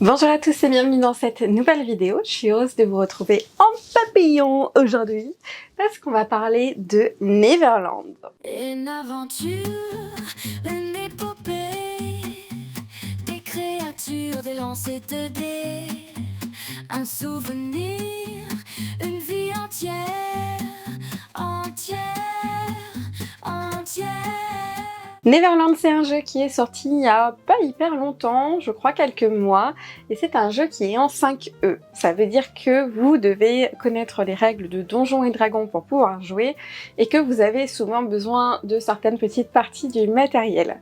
Bonjour à tous et bienvenue dans cette nouvelle vidéo. Je suis heureuse de vous retrouver en papillon aujourd'hui parce qu'on va parler de Neverland. Une aventure, une épopée, des créatures, des lancers de dés, un souvenir, une vie entière, entière. Neverland, c'est un jeu qui est sorti il y a pas hyper longtemps, je crois quelques mois, et c'est un jeu qui est en 5E. Ça veut dire que vous devez connaître les règles de Donjons et Dragons pour pouvoir jouer, et que vous avez souvent besoin de certaines petites parties du matériel.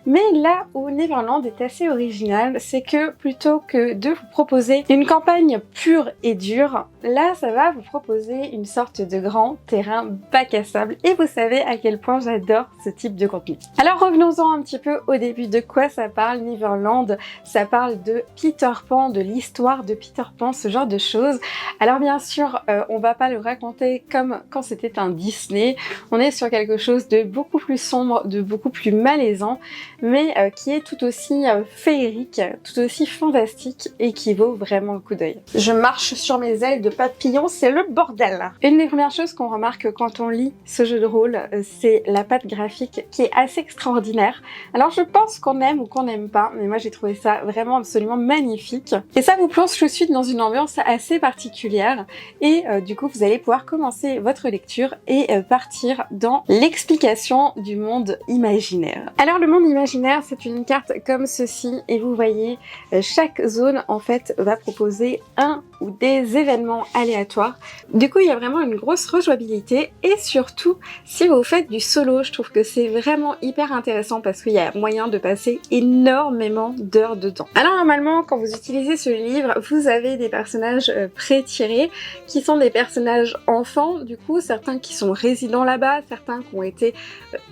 Mais là où Neverland est assez original, c'est que plutôt que de vous proposer une campagne pure et dure, là ça va vous proposer une sorte de grand terrain bac à sable, et vous savez à quel point j'adore ce type de contenu. Alors revenons-en un petit peu au début. De quoi ça parle Neverland? Ça parle de Peter Pan, de l'histoire de Peter Pan, ce genre de choses. Alors bien sûr, on va pas le raconter comme quand c'était un Disney. On est sur quelque chose de beaucoup plus sombre, de beaucoup plus malaisant, mais qui est tout aussi féerique, tout aussi fantastique et qui vaut vraiment le coup d'œil. Je marche sur mes ailes de papillon, c'est le bordel. Une des premières choses qu'on remarque quand on lit ce jeu de rôle, c'est la patte graphique qui est assez extraordinaire. Alors je pense qu'on aime ou qu'on n'aime pas, mais moi j'ai trouvé ça vraiment absolument magnifique. Et ça vous plonge tout de suite dans une ambiance assez particulière et du coup vous allez pouvoir commencer votre lecture et partir dans l'explication du monde imaginaire. Alors le monde imaginaire, c'est une carte comme ceci et vous voyez chaque zone en fait va proposer un ou des événements aléatoires. Du coup il y a vraiment une grosse rejouabilité et surtout si vous faites du solo, je trouve que c'est vraiment hyper intéressant parce qu'il y a moyen de passer énormément d'heures dedans. Alors normalement quand vous utilisez ce livre, vous avez des personnages pré-tirés qui sont des personnages enfants, du coup certains qui sont résidents là-bas, certains qui ont été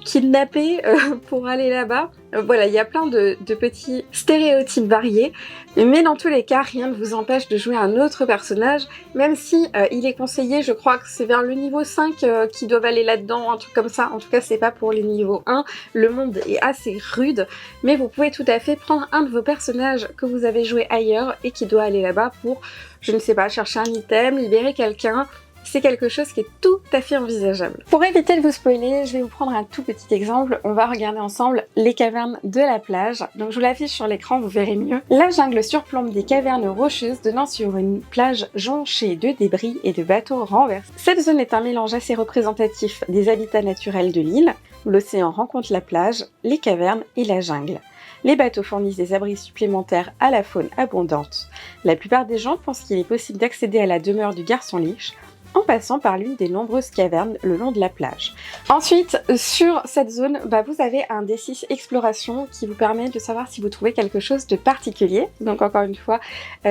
kidnappés pour aller là-bas. Voilà, il y a plein de petits stéréotypes variés, mais dans tous les cas, rien ne vous empêche de jouer un autre personnage, même si il est conseillé, je crois que c'est vers le niveau 5 qui doivent aller là-dedans, un truc comme ça. En tout cas, c'est pas pour les niveaux 1. Le monde est assez rude, mais vous pouvez tout à fait prendre un de vos personnages que vous avez joué ailleurs et qui doit aller là-bas pour, je ne sais pas, chercher un item, libérer quelqu'un. C'est quelque chose qui est tout à fait envisageable. Pour éviter de vous spoiler, je vais vous prendre un tout petit exemple. On va regarder ensemble les cavernes de la plage. Donc je vous l'affiche sur l'écran, vous verrez mieux. La jungle surplombe des cavernes rocheuses donnant sur une plage jonchée de débris et de bateaux renversés. Cette zone est un mélange assez représentatif des habitats naturels de l'île. L'océan rencontre la plage, les cavernes et la jungle. Les bateaux fournissent des abris supplémentaires à la faune abondante. La plupart des gens pensent qu'il est possible d'accéder à la demeure du garçon liche en passant par l'une des nombreuses cavernes le long de la plage. Ensuite, sur cette zone, vous avez un D6 exploration qui vous permet de savoir si vous trouvez quelque chose de particulier. Donc encore une fois,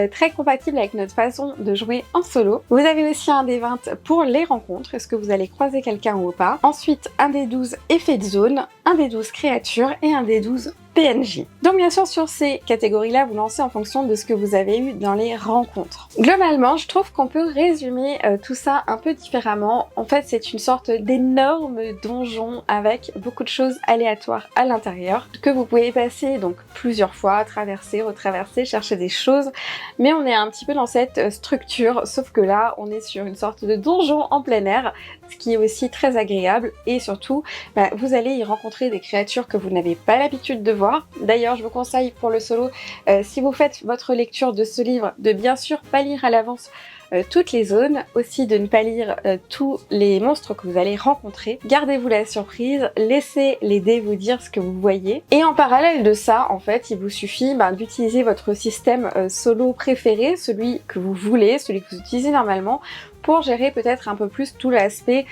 très compatible avec notre façon de jouer en solo. Vous avez aussi un D20 pour les rencontres, est-ce que vous allez croiser quelqu'un ou pas. Ensuite, un D12 effet de zone, un D12 créature et un D12 PNJ. Donc bien sûr sur ces catégories-là, vous lancez en fonction de ce que vous avez eu dans les rencontres. Globalement, je trouve qu'on peut résumer tout ça un peu différemment. En fait, c'est une sorte d'énorme donjon avec beaucoup de choses aléatoires à l'intérieur que vous pouvez passer donc plusieurs fois, traverser, retraverser, chercher des choses. Mais on est un petit peu dans cette structure, sauf que là, on est sur une sorte de donjon en plein air, ce qui est aussi très agréable et surtout, vous allez y rencontrer des créatures que vous n'avez pas l'habitude de voir. D'ailleurs, je vous conseille pour le solo, si vous faites votre lecture de ce livre, de bien sûr pas lire à l'avance toutes les zones, aussi de ne pas lire tous les monstres que vous allez rencontrer. Gardez-vous la surprise, laissez les dés vous dire ce que vous voyez. Et en parallèle de ça, en fait, il vous suffit d'utiliser votre système solo préféré, celui que vous voulez, celui que vous utilisez normalement, pour gérer peut-être un peu plus tout l'aspect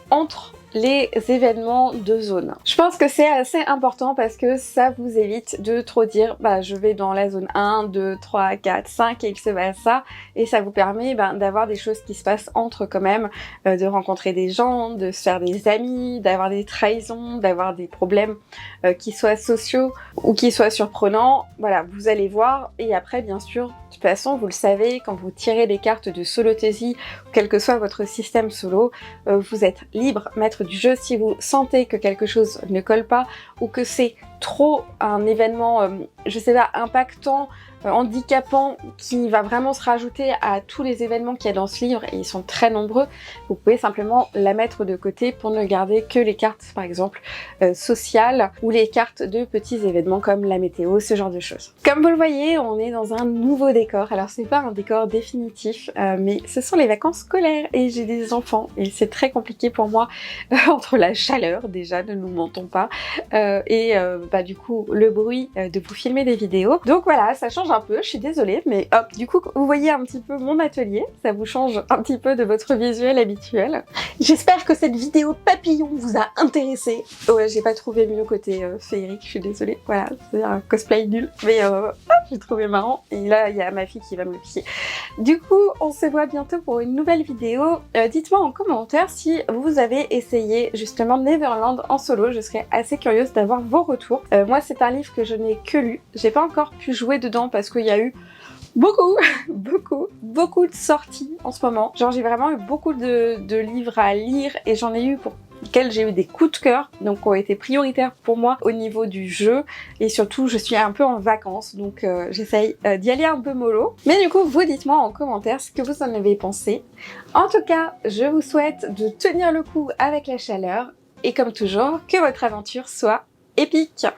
entre les événements de zone. Je pense que c'est assez important parce que ça vous évite de trop dire je vais dans la zone 1, 2, 3, 4, 5 et il se passe ça, et ça vous permet d'avoir des choses qui se passent entre quand même, de rencontrer des gens, de se faire des amis, d'avoir des trahisons, d'avoir des problèmes qui soient sociaux ou qui soient surprenants. Voilà, vous allez voir, et après bien sûr, de toute façon vous le savez, quand vous tirez les cartes de Solothésie, quel que soit votre système solo, vous êtes libre, maître du jeu. Si vous sentez que quelque chose ne colle pas ou que c'est trop un événement, je sais pas, impactant handicapant qui va vraiment se rajouter à tous les événements qu'il y a dans ce livre, et ils sont très nombreux, vous pouvez simplement la mettre de côté pour ne garder que les cartes, par exemple, sociales, ou les cartes de petits événements comme la météo, ce genre de choses. Comme vous le voyez, on est dans un nouveau décor. Alors c'est pas un décor définitif, mais ce sont les vacances scolaires et j'ai des enfants et c'est très compliqué pour moi entre la chaleur, déjà, ne nous mentons pas, et du coup le bruit de vous filmer des vidéos. Donc voilà, ça change un peu, je suis désolée, mais hop, du coup vous voyez un petit peu mon atelier, ça vous change un petit peu de votre visuel habituel. J'espère que cette vidéo papillon vous a intéressé. Ouais, j'ai pas trouvé mieux côté féerique, je suis désolée. Voilà, c'est un cosplay nul, mais j'ai trouvé marrant. Et là, il y a ma fille qui va me le piquer. Du coup, on se voit bientôt pour une nouvelle vidéo. Dites-moi en commentaire si vous avez essayé justement Neverland en solo. Je serais assez curieuse d'avoir vos retours. Moi, c'est un livre que je n'ai que lu. J'ai pas encore pu jouer dedans parce qu'il y a eu beaucoup de sorties en ce moment. Genre, j'ai vraiment eu beaucoup de livres à lire et j'en ai eu pour lesquels j'ai eu des coups de cœur, donc qui ont été prioritaires pour moi au niveau du jeu, et surtout je suis un peu en vacances, donc j'essaye d'y aller un peu mollo. Mais du coup, vous dites-moi en commentaire ce que vous en avez pensé. En tout cas, je vous souhaite de tenir le coup avec la chaleur, et comme toujours, que votre aventure soit épique.